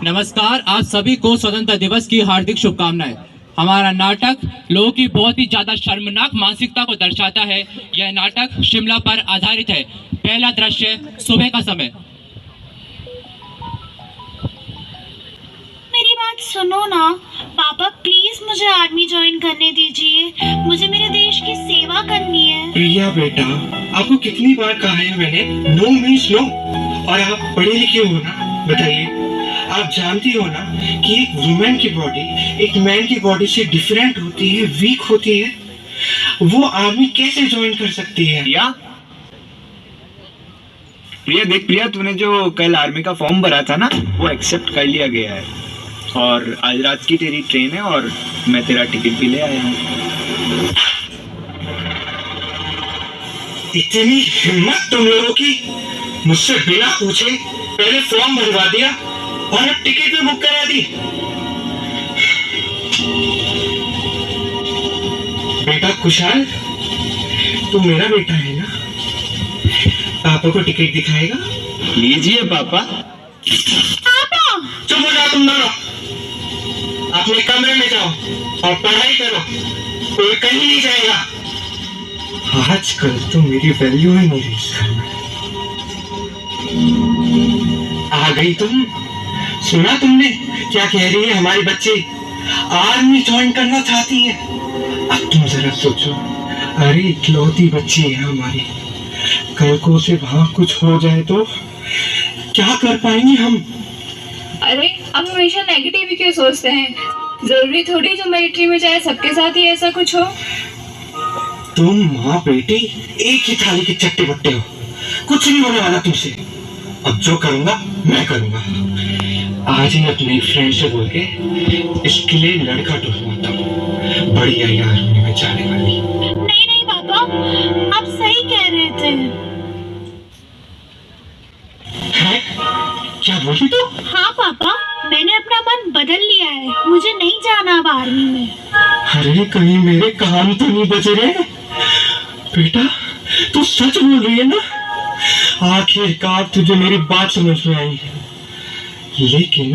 नमस्कार, आप सभी को स्वतंत्रता दिवस की हार्दिक शुभकामनाएं। हमारा नाटक लोगों की बहुत ही ज्यादा शर्मनाक मानसिकता को दर्शाता है। यह नाटक शिमला पर आधारित है। पहला दृश्य, सुबह का समय। मेरी बात सुनो ना पापा, प्लीज मुझे आर्मी ज्वाइन करने दीजिए। मुझे मेरे देश की सेवा करनी है। प्रिया बेटा, आपको कितनी बार कहा है मैंने, नो मीन्स नो। और आप पढ़े लिखे हो ना, बताइए। आप जानती हो ना कि एक वुमेन की बॉडी एक मैन की बॉडी से डिफरेंट होती है, वीक होती है। वो आर्मी कैसे ज्वाइन कर सकती है? प्रिया, प्रिया देख प्रिया, तूने जो कल आर्मी का फॉर्म भरा था ना, वो एक्सेप्ट कर लिया गया है। और आज रात की तेरी ट्रेन है और मैं तेरा टिकट भी ले आया हूँ। इतनी हिम्मत तुम लोगों की, मुझसे बिना पूछे पहले फॉर्म भरवा दिया और अब टिकट भी बुक करा दी। बेटा कुशाल, तू मेरा बेटा है ना? पापा को टिकट दिखाएगा? लीजिए पापा। पापा चुप हो जाओ तुम दोनों, अपने कमरे में जाओ और पढ़ाई करो। कोई कहीं नहीं जाएगा। आजकल तो मेरी वैल्यू ही नहीं रही इस घर में। आ गई तुम? सुना तुमने क्या कह रही है हमारी बच्ची? आर्मी ज्वाइन करना चाहती है। अब तुम जरा सोचो, अरे इकलौती बच्ची है हमारी, कल को उसे वहां कुछ हो जाए तो क्या कर पाएंगे हम? अरे आप हमेशा नेगेटिव ही क्यों सोचते हैं? जरूरी थोड़ी जो मिलिट्री में जाए सबके साथ ही ऐसा कुछ हो। तुम माँ बेटी एक ही थाली के चट्टे बट्टे हो, कुछ नहीं होने वाला तुमसे। अब जो करूंगा मैं करूंगा। आज ही अपने फ्रेंड से बोल के इसके लिए लड़का ढूंढवाता हूँ। बढ़िया यार में जाने वाली। नहीं नहीं पापा, आप सही कह रहे थे। है? क्या बोली तू? हाँ पापा, मैंने अपना मन बदल लिया है। मुझे नहीं जाना अब आर्मी में। अरे कहीं मेरे कान तो नहीं बज रहे? बेटा तू सच बोल रही है ना? आखिरकार तुझे मेरी बात समझ में आई, लेकिन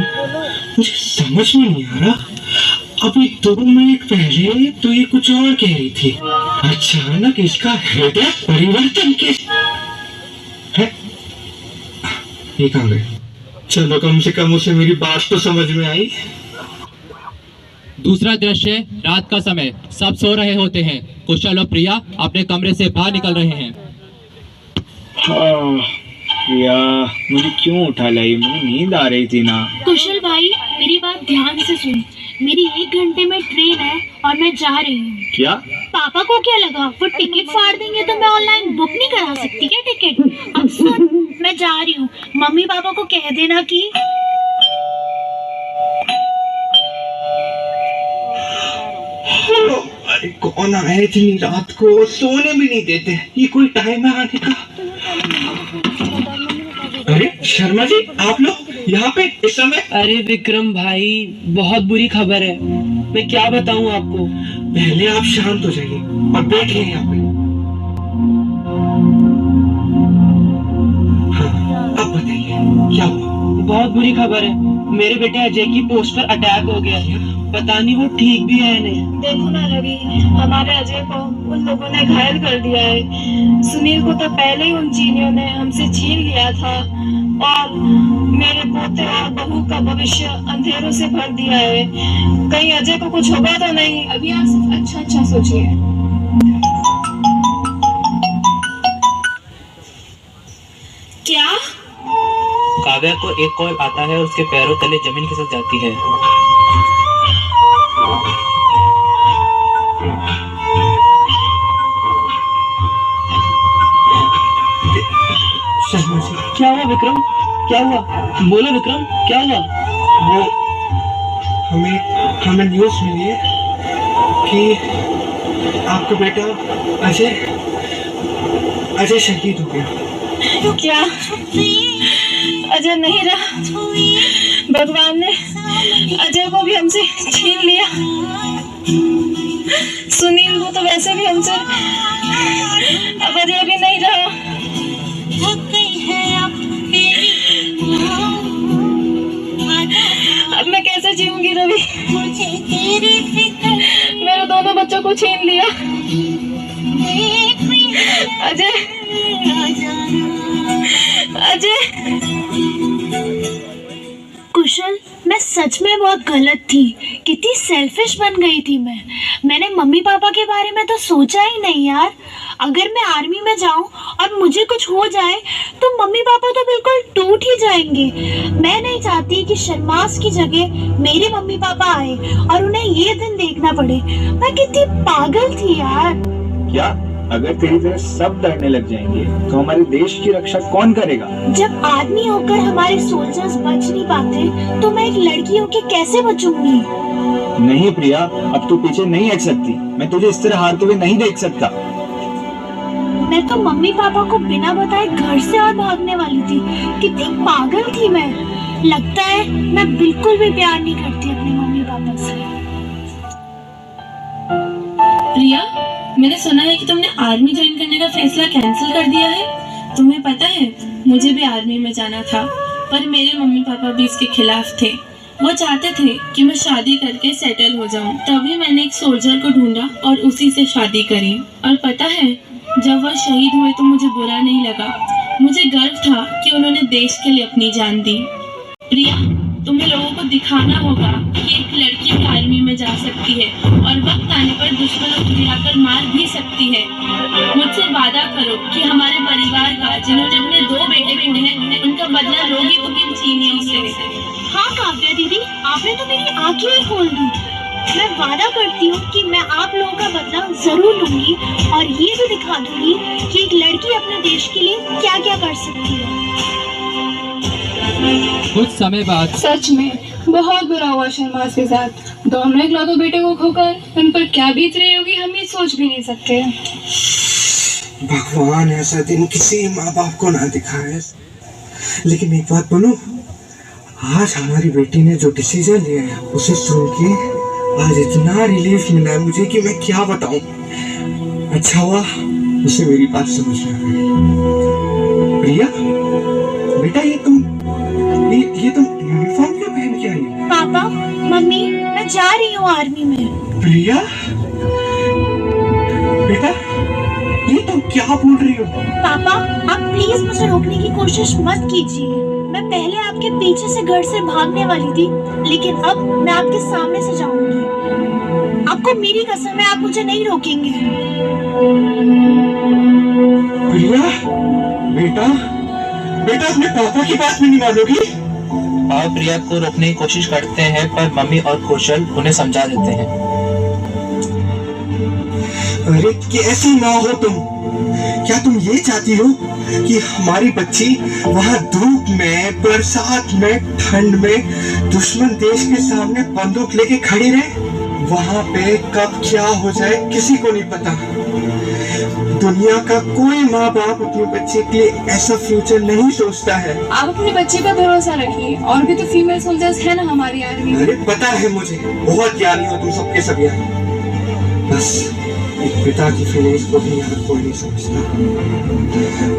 मुझे समझ में नहीं आ रहा। अभी 2 मिनट पहले तो ये कुछ और कह रही थी, अचानक इसका हृदय परिवर्तन के है? ये कहाँ गए? चलो कम से कम उसे मेरी बात तो समझ में आई। दूसरा दृश्य, रात का समय। सब सो रहे होते हैं। कुशल और प्रिया अपने कमरे से बाहर निकल रहे हैं। प्रिया, मुझे क्यों उठा लाई? मुझे नींद आ रही थी ना। कुशल भाई, मेरी बात ध्यान से सुन। मेरी 1 घंटे में ट्रेन है और मैं जा रही हूँ। क्या? पापा को क्या लगा वो टिकट फाड़ देंगे तो मैं ऑनलाइन बुक नहीं करा सकती क्या टिकट? अब सुन, मैं जा रही हूँ। मम्मी पापा को कह देना कि अरे कौन आए इतनी रात को? सोने भी नहीं देते। ये कोई टाइम है आने का? अरे शर्मा जी, आप लोग यहाँ पे इस समय? अरे विक्रम भाई, बहुत बुरी खबर है। मैं क्या बताऊं आपको? पहले आप शांत हो जाइए और बैठिए यहाँ पे। हाँ, अब बताइए क्या हुआ? बहुत बुरी खबर है। मेरे बेटे अजय की पोस्ट पर अटैक हो गया है। पता नहीं वो ठीक भी है नहीं। देखो ना रवि, हमारे अजय को उन लोगों ने घायल कर दिया है। सुनील को तो पहले ही उन चीनियों ने हमसे छीन लिया था और मेरे पोते और बहू का भविष्य अंधेरों से भर दिया है। कहीं अजय को कुछ होगा तो नहीं? अभी आप सिर्फ अच्छा अच्छा सोचिए। क्या? काव्या को एक कॉल आता है और उसके पैरों तले जमीन खिसक जाती है। क्या हुआ विक्रम? क्या हुआ? बोलो विक्रम, क्या हुआ? वो हमें न्यूज़ मिली है कि आपका बेटा अजय शहीद हो गया। क्या? अजय नहीं रहा? भगवान ने अजय को भी हमसे छीन लिया। सुनील को तो वैसे भी हमसे, अब अजय भी नहीं रहा। बच्चों को छीन लिया। अजय, अजय। कुशल, मैं सच में बहुत गलत थी। कितनी सेल्फिश बन गई थी मैंने मम्मी पापा के बारे में तो सोचा ही नहीं यार। अगर मैं आर्मी में जाऊं और मुझे कुछ हो जाए तो मम्मी पापा तो बिल्कुल टूट ही जाएंगे। मैं नहीं चाहती कि शर्मास की जगह मेरे मम्मी पापा आए और उन्हें ये दिन देखना पड़े। मैं कितनी पागल थी यार। क्या अगर तेरी तरह सब डरने लग जाएंगे तो हमारे देश की रक्षा कौन करेगा? जब आदमी होकर हमारे सोल्जर्स बच नहीं पाते तो मैं एक लड़की होकर कैसे बचूंगी? नहीं प्रिया, अब तू पीछे नहीं हट सकती। मैं तुझे इस तरह हारते हुए नहीं देख सकता। मैं तो मम्मी पापा को बिना बताए घर से और भागने वाली थी। कितनी पागल थी मैं। लगता है मैं बिल्कुल भी प्यार नहीं करती अपने मम्मी पापा से। प्रिया, मैंने सुना है कि तुमने आर्मी ज्वाइन करने का फैसला कैंसिल कर दिया है। तुम्हें पता है, मुझे भी आर्मी में जाना था, पर मेरे मम्मी पापा भी इसके खिलाफ थे। वो चाहते थे कि मैं शादी करके सेटल हो जाऊं। तभी मैंने एक सोल्जर को ढूंढा और उसी से शादी करी। और पता है, जब वह शहीद हुए तो मुझे बुरा नहीं लगा। मुझे गर्व था कि उन्होंने देश के लिए अपनी जान दी। प्रिया, तुम्हें लोगों को दिखाना होगा कि एक लड़की भी आर्मी में जा सकती है और वक्त आने पर दुश्मनों को गिराकर मार भी सकती है। मुझसे वादा करो कि हमारे परिवार का, जिन्होंने अपने 2 बेटे खोए हैं, उनका बदला लोगी तुम इन चीनियों से। हाँ काव्या दीदी, आपने तो मेरी आंखें ही खोल दी। मैं वादा करती हूँ कि मैं आप लोगों का बदला जरूर लूंगी और ये भी दिखा दूंगी कि एक लड़की अपने देश के लिए क्या क्या कर सकती है। कुछ समय बाद सच में बहुत बुरा हुआ शर्मास के साथ। दोनों इकलौते बेटे को खोकर उन पर क्या बीत रही होगी, हम ये सोच भी नहीं सकते। भगवान ऐसा दिन किसी माँ बाप को ना दिखाए। लेकिन एक बात बोलूं, आज हमारी बेटी ने जो डिसीजन लिया है उसे सुन के आज इतना रिलीफ मिला है मुझे कि मैं क्या बताऊं। अच्छा हुआ उसे मेरी बात समझ में आ गई। प्रिया बेटा, ये तुम यूनिफॉर्म क्यों पहन के आई हो? पापा, मम्मी, मैं जा रही हूँ आर्मी में। प्रिया बेटा, ये तुम क्या बोल रही हो? पापा, आप प्लीज मुझे रोकने की कोशिश मत कीजिए। मैं पहले आपके पीछे से घर से भागने वाली थी, लेकिन अब मैं आपके सामने से जाऊंगी। आपको मेरी कसम है, आप मुझे नहीं रोकेंगे। प्रिया बेटा, बेटा अपने पापा की बात में नहीं मानोगी? और प्रिया को रोकने की कोशिश करते हैं, पर मम्मी और कुशल उन्हें समझा देते हैं। अरे कैसी माँ हो तुम? क्या तुम ये चाहती हो कि हमारी बच्ची वहाँ धूप में, बरसात में, ठंड में दुश्मन देश के सामने बंदूक लेके खड़ी रहे? वहाँ पे कब क्या हो जाए किसी को नहीं पता। दुनिया का कोई माँ बाप अपने बच्चे के लिए ऐसा फ्यूचर नहीं सोचता है। आप अपने बच्चे पर भरोसा रखिए, और भी तो फीमेल सोल्जर्स है ना हमारी आर्मी में। अरे पता है मुझे, बहुत ज्ञानी हो तुम सबके सब यहाँ। बस एक पिता की फीलिंग्स को भी यहाँ कोई नहीं समझता।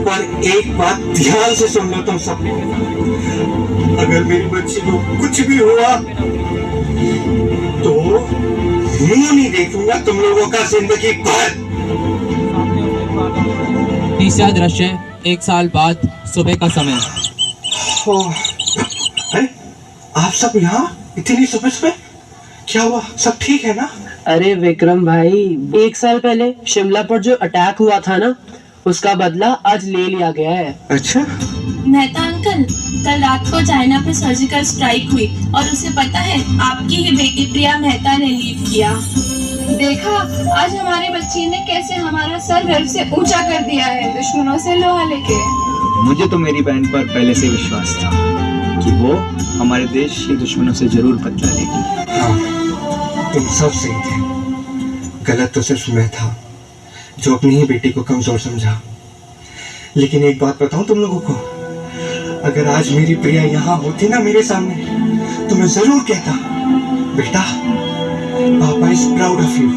पर एक बात ध्यान से सुन लो तुम सब, अगर मेरी बच्ची को कुछ भी हुआ तो मुंह नहीं देखूंगा तुम लोगों का जिंदगी भर। तीसरा दृश्य 1 साल बाद सुबह का समय। अरे आप सब यहाँ इतनी सुबह? क्या हुआ, सब ठीक है ना? अरे विक्रम भाई, 1 साल पहले शिमला पर जो अटैक हुआ था ना, उसका बदला आज ले लिया गया है। अच्छा, मेहता अंकल, कल रात को चाइना पे सर्जिकल स्ट्राइक हुई और उसे पता है आपकी ही बेटी प्रिया मेहता ने लीड किया। देखा, आज हमारे बच्ची ने कैसे हमारा सर गर्व से ऊंचा कर दिया है, दुश्मनों से लोहा लेके। मुझे तो मेरी बहन पर पहले से विश्वास था कि वो हमारे देश के दुश्मनों से जरूर बदला लेगी। हाँ, तुम सब सही थे। गलत तो सिर्फ मैं था जो अपनी ही बेटी को कमजोर समझा। लेकिन एक बात बताऊं तुम लोगों को, अगर आज मेरी प्रिया यहाँ होती ना मेरे सामने, तो मैं जरूर कहता, बेटा पापा इज प्राउड ऑफ यू।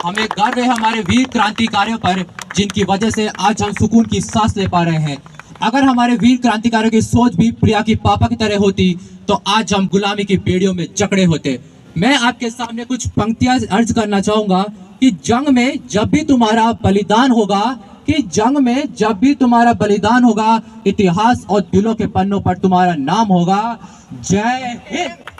हमें गर्व है हमारे वीर क्रांतिकारियों पर, जिनकी वजह से आज हम सुकून की सांस ले पा रहे हैं। अगर हमारे वीर क्रांतिकारियों की सोच भी प्रिया की पापा की तरह होती तो आज हम गुलामी की बेड़ियों में जकड़े होते। मैं आपके सामने कुछ पंक्तियां अर्ज करना चाहूंगा कि जंग में जब भी तुम्हारा बलिदान होगा, कि जंग में जब भी तुम्हारा बलिदान होगा, इतिहास और दिलों के पन्नों पर तुम्हारा नाम होगा। जय हिंद।